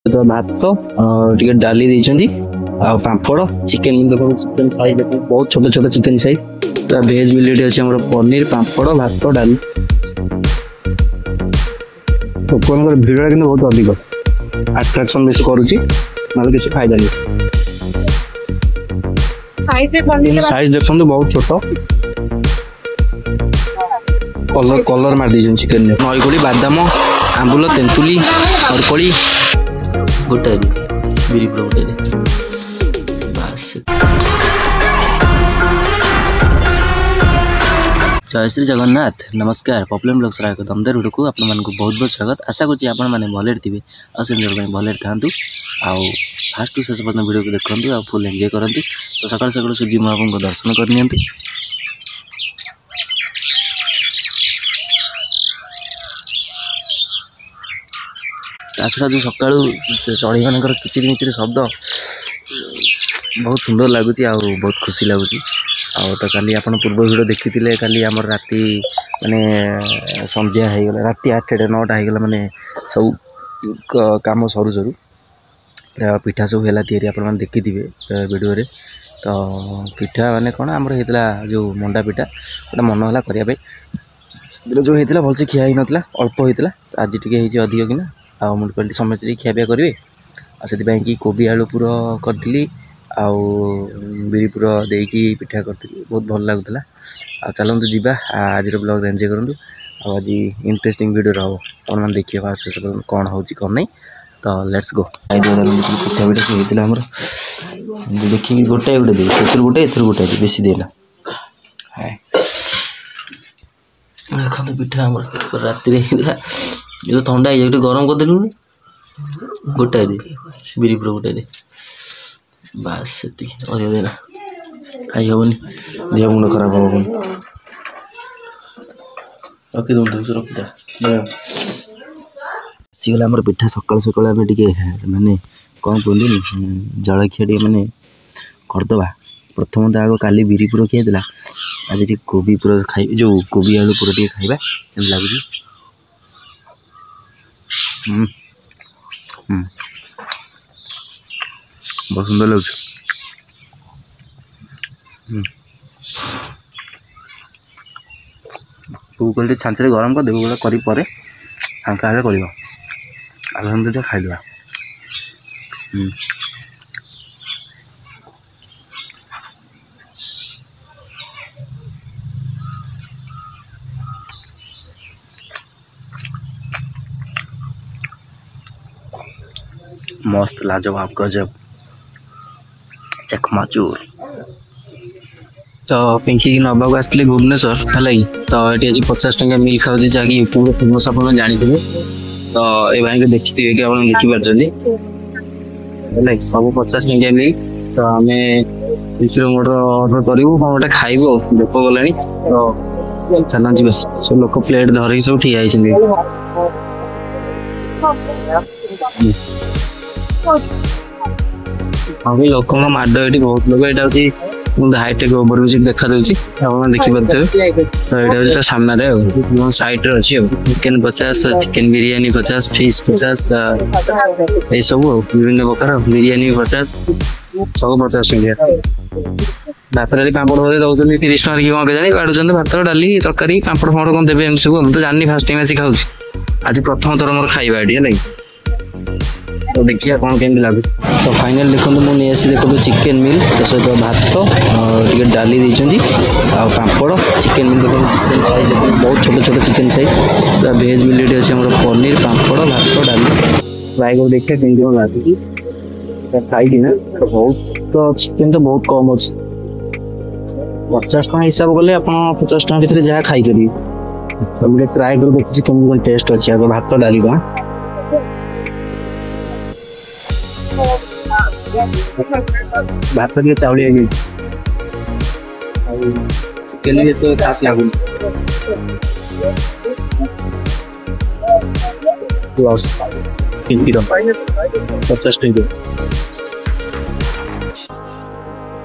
तो भात टे डाली देती पापड़ चिकेन चिकेन साइज बहुत छोट छोट चिकेन साइज भेज बिलेट अच्छे पनीर पापड़ भात डाली लोक भिड़ कि बहुत अधिक अट्राक्शन बेस करुच्ची किसी फायदा नहीं साइज देखते बहुत छोट कलर कलर मार दी चिकेन नईकोड़ी बादाम आंबुल तेंतुली नरकोली गोटे बिरी गोटे जय श्री जगन्नाथ नमस्कार पॉपुलर ब्लॉग्स एक दमदार वीडियो को आप बहुत बहुत स्वागत आशा करुँची आपण मैंने भले थे और भले था फास्ट टू शेष पर्यटन वीडियो को देखते आ फुल एंजॉय करते तो सकाल सकाल सूर्य महाप्रभु को दर्शन करनी ताछड़ा जो सका चढ़ी मानकर किचिर मिचिर शब्द बहुत सुंदर लगुच बहुत खुशी लगुच तो काली आप पूर्व भिड देखी काली आम राति माने संध्या होगला राति 8 9टा होगला माने सब काम सरू सरू पिठा सब है आपने देखी वीडियो रे तो पिठा माने कौन आमर होता जो मंडा पिठा गोटे मन है करने जो होता भलसे खिया ही नाला अल्प होता आज टे अधिक कि मुझे कहली समस्त खियापिया करेंगे से कोबी आलू पुर करी बिरीपुर देकी पिठा करी बहुत भल लगुला चलते जीवा आज ब्लॉग एंजॉय करूँ आज इंटरेस्टिंग वीडियो रहा मैंने देखिए कौन हो कौन नहीं तो लेट्स गो पिठा पिठा होता आमर देखिए गोटे गोटे दे गोटे गोटे बेसी देना देखो पिठा आम राति ये तो ठंडा है गरम कर देलु गोटे दे बिरीपुर गोटे दे बास से अधिक देना खाई हेनी देह मुंड खराब हम रखी दूँ रखीटा सीगला आम पिठा सकाल सकाल आम टे मानने कौन कहते जलखिया टे मैंने करदे प्रथम तो आग काली बिरीपुर किया आज टे कोबी पूरा खाई जो कोबी आलू पूरा टे खाइबा लगुच बहुत सुंदर लगे तू कहते छांचे गरम कर देव करी पर फांका कर आलू खाईदे मस्त लाजवाब गजब चकमाचूर तो पिंकी की नवाक आसती भुवनेश्वर है तो ये आज 50 टंका मिल खाऊँ जहाँकि यूट्यूब फेमस आप जानते तो ये भाई को देखी कि आप देखिपार सब 50 टंका मिल तो आम मोटर अर्डर करूँ कौन गोटे खाइबू भोक गला तो चल जा सब लोक प्लेट धरिक सब ठिया हाँ भी लोक माड ये बहुत लोग यहाँ हाईटेक ओवर ब्रिज देखा देखिपे तो यहाँ सामने साइड अच्छी चिकेन 50 चिकेन बिरियानी 50 फिश 50 ये सब विभिन्न प्रकार बिरियानी 50 सब 50 टंका भात डाली पापड़ दौरान 30 टଙ୍କା कि कौन जानी बाढ़ भात डाली तरकारी पापड़ फापड़ कौन देवे एम सब तो जानी फास्ट टाइम आसी खाऊँ आज प्रथम थर मोर खाଇବା ये है तो देखिए कौन केमी लगे तो फाइनल देखो मुझे आसी देखो चिकेन मिल तो सहित भात टे डाली देती पापड़ चिकेन मिल देखो चिकेन साइज बहुत छोट छोट चिकेन साइज भेज बिलेट अच्छे पनीर पापड़ भात डाली फ्राई कर देखिए कमी कौन लगे खाई ना बहुत तो चिकेन तो बहुत कम अच्छे 50 टଙ୍କା हिसाब कले आप 50 टଙ୍କା भितर जहाँ खाई करेंगे तो मुझे ट्राए कर देखिए कमी कौन टेस्ट अच्छे आगे भात डाली भात टे चाउलिया चिकेन भी तो खास लगुन लॉस 50 टଙ୍କା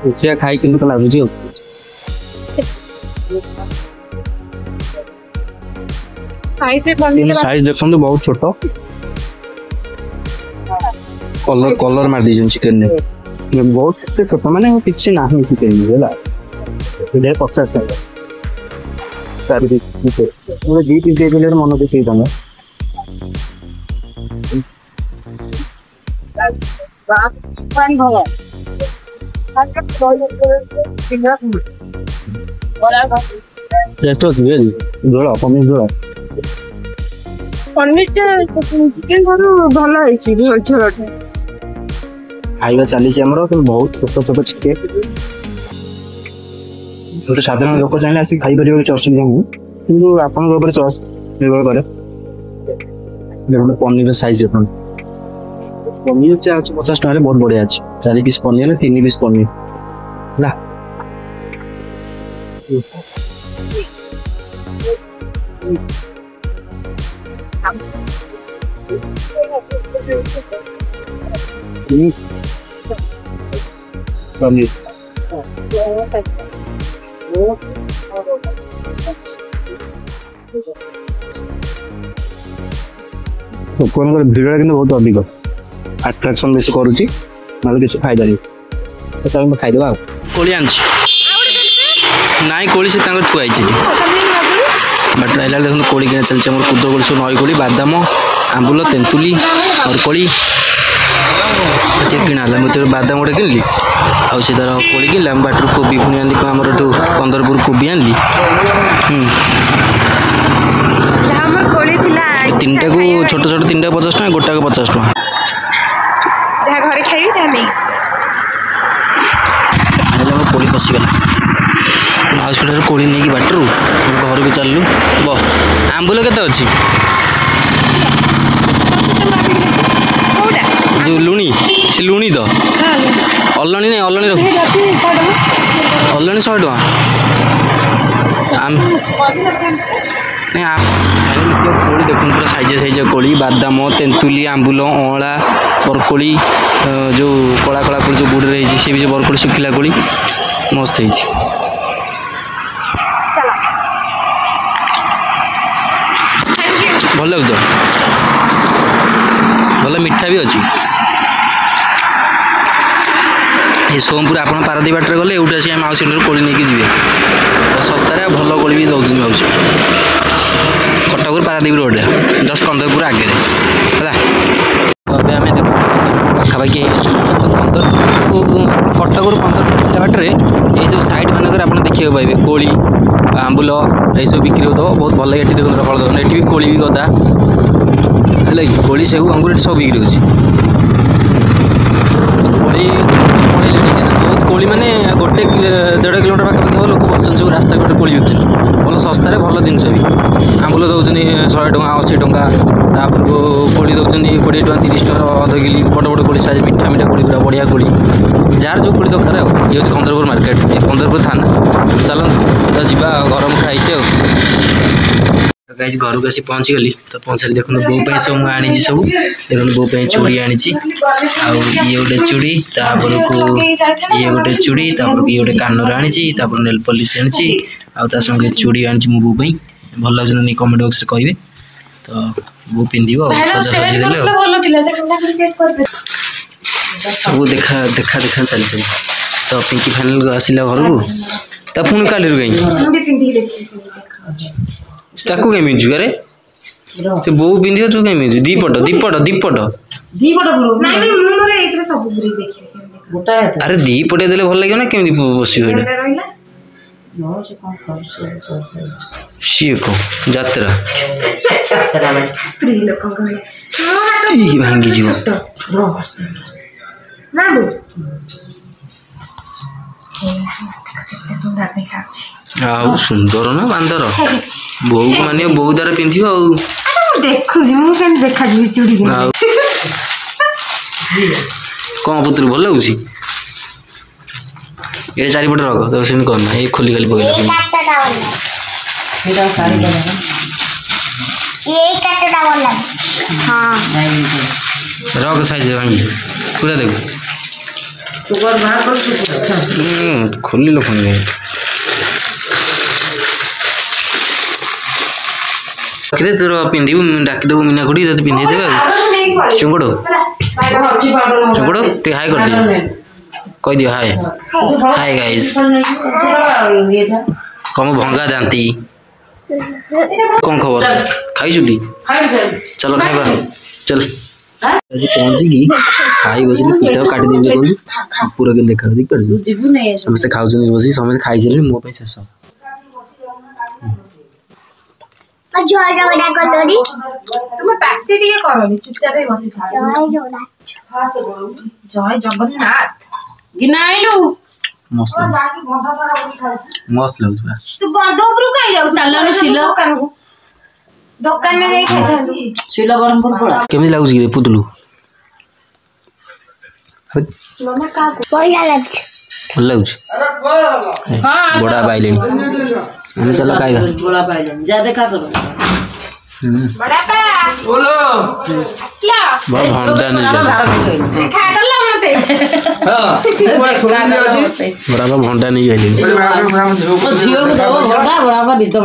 देखिए खाई कि लगुच साइज देखते बहुत छोट कलर कलर मार दी चिकेन ने बहुत छोट माने किसी ना चिकेन है 50 टका सारी दी पीस दे दिले मन को सही दाम झोल पनीर झोल पनीर चिकेन भल झोल खाଇବା ଚାଲିଛି ଆମର କିନ୍ତୁ ବହୁତ ଛୋଟ ଛୋଟ ଚିକେନ ଗୋଟେ ସାଧାରଣ ଲୋକ ଚାହିଁଲେ ଆସିକି ଖାଇପାରିବ କିଛି ଅସୁବିଧା ନାହିଁ କିନ୍ତୁ ଆପଣଙ୍କ ଉପରେ ଚଏସ୍ ନିର୍ଭର କରେ ଦେଖନ୍ତୁ ପନିର ସାଇଜ ଦେଖନ୍ତୁ ପନିର ଚା ଅଛି 50 ଟଙ୍କାରେ ବହୁତ ବଢିଆ ଅଛି 4 ପିସ୍ ପନିର 3 ପିସ୍ ପନିର ହେଲା पनीर ଲୋକଙ୍କର ଭିଡ କିନ୍ତୁ ବହୁତ ଅଧିକ ଆଟ୍ରାକ୍ସନ ବେଶୀ କରୁଛି ନହେଲେ କିଛି ଫାଇଦା ନାହିଁ ତ ଆମେ ଖାଇଦେବା ଆଉ କୋଳି ଆଣିଛି ନାଇଁ କୋଳି ସେ ତାଙ୍କର ଥୁଆ ହେଇଛି ବାଟ ଆଇଲା ଦେଖନ୍ତୁ କୋଳି କିଣା ଚାଲିଛି ଆମର କୁଦ କୋଳି ସବୁ ନଈ କୋଳି ବାଦାମ ଆମ୍ବୁଲ ତେନ୍ତୁଲି और कोली किणा मुझे बादाम गोटे किनली आउ से तार कोली किनला बाटर कोबी पुणी आनी आमर एठू 15 कोबी आनली तीनटा को छोट छोट 3टा 50 टका गोटा को 50 टका जहाँ घरे खाइबी कोली पशिगला हॉस्पिटल कोली नहीं बाटर घर भी चलू बह आंबुल के जो लुणी से लुणी तो अलणी नहीं अलणी रख अलणी 100 टका कोली देख पूरा साइज साइज कोली बादाम तेंतुली आंबुल अँला बरकोली जो कला कला कोली जो गुड़ रही सी भी बरकोली सुखिला कोली मस्त है भल लगे भल मिठा भी अच्छी ये सोमपुर आप पारादीप बाटर गले एवटे आसी माउसी कोली नहीं जी सस्तार भल कोली भी दौर माउसी कटक पारादीप रोड जस्ट कंदरपुर आगे है आम देख पाखापाखि कटक 15 बाटर ये सब साइड मानक आप देखा पाए कोली आंबुल ये सब बिक्री होता बहुत भल लगे देखो फल देखो ये भी कोली भी गदा है कोली सेऊ अंगूर सब बिक्री हो बहुत कोली मैंने गोटे 1.5 किलोमीटर पाखापाखि हम लोग बस सब रास्ता गोटे कोली बिकते भल सस्तार भल जिनस भी आंबुल दौरान 100 टका 80 टका तापर कोली दौरान 20 टका 30 टका अध किलो बड़ बड़ कोली साइज मिठा मिठा कोली पूरा बढ़िया कोली जार जो कोली दरकार ये हूँ कंदरपुर मार्केट कंदरपुर थाना चलो तो जीवा गरम खाई गाइस घर को आसी पहुँची गली तो पहुँच देखो बो सब मुझे आनी सब देखो बो चूड़ी आनी ये गोटे चूड़ी तापर को ये गोटे चूड़ी तापर ये गोटे कानर आनी नेल पॉलिश आनी संगे चूड़ी आनी मो बो भल लगे नहीं कमेंट बॉक्स कहे तो बो पिंधि सब देखा देखा देखा चली तो पिंकी फाइनाल आसला घर को तो पुणी काली कहीं ताकू कहीं मिलू अरे तो बो पिंधि तू कहीं मिलू दीपट दीपट दीपट अरे दीपटे देले भल लगे ना केमी बस सी को यात्रा भांगी जीव सुंदर ना बांदर बो को माने बो द्वारा पिंधि कौन पुत्र भल लगुच ये चारिपट रख तो सेम करना ये खोली खाली पकड़ रख साइज भांगी पूरा देखो खोली लो फोन तोर पिंधु डाकिदेबू मीना खुड़ी पिंधे देवे चुंगड़ चुकड़ो टे हाय कर दियो कह दियो हाय हाय गाइस कम भंगा दांती कौन खबर खाई छुटी चलो खाइबा चल आज पहुंची की खाई बसली पिटा काटी दे जे पूरा के देखा देख पर हम से खाउ जनी बसी समय खाई चले मो पे शेष तुम पैक्टी टिके करनी चुपचाप बसी खा जय जगन्नाथ गिनाइलु मस्त मस्त लग रहा तू बंदोबरु काई जाऊ ताला शिलो दुकान में नहीं खाई शिलो बरमपुर पड़ा केमी लागुची रे पुतलू मम्मा का ଭଲ ଲାଗୁଛି ବଡା ବାଇଲେଣି ଆମେ ଚାଲ ଖାଇବା बड़ा पाइलन जा देखा करो बड़ा पा बोलो असला ବଡ ଭଣ୍ଡା ନେଇ खा गल्ला मते ବଡା ଭଣ୍ଡା ନେଇ ଆଇଲେଣି झियो को दो बड़ा बड़ा निद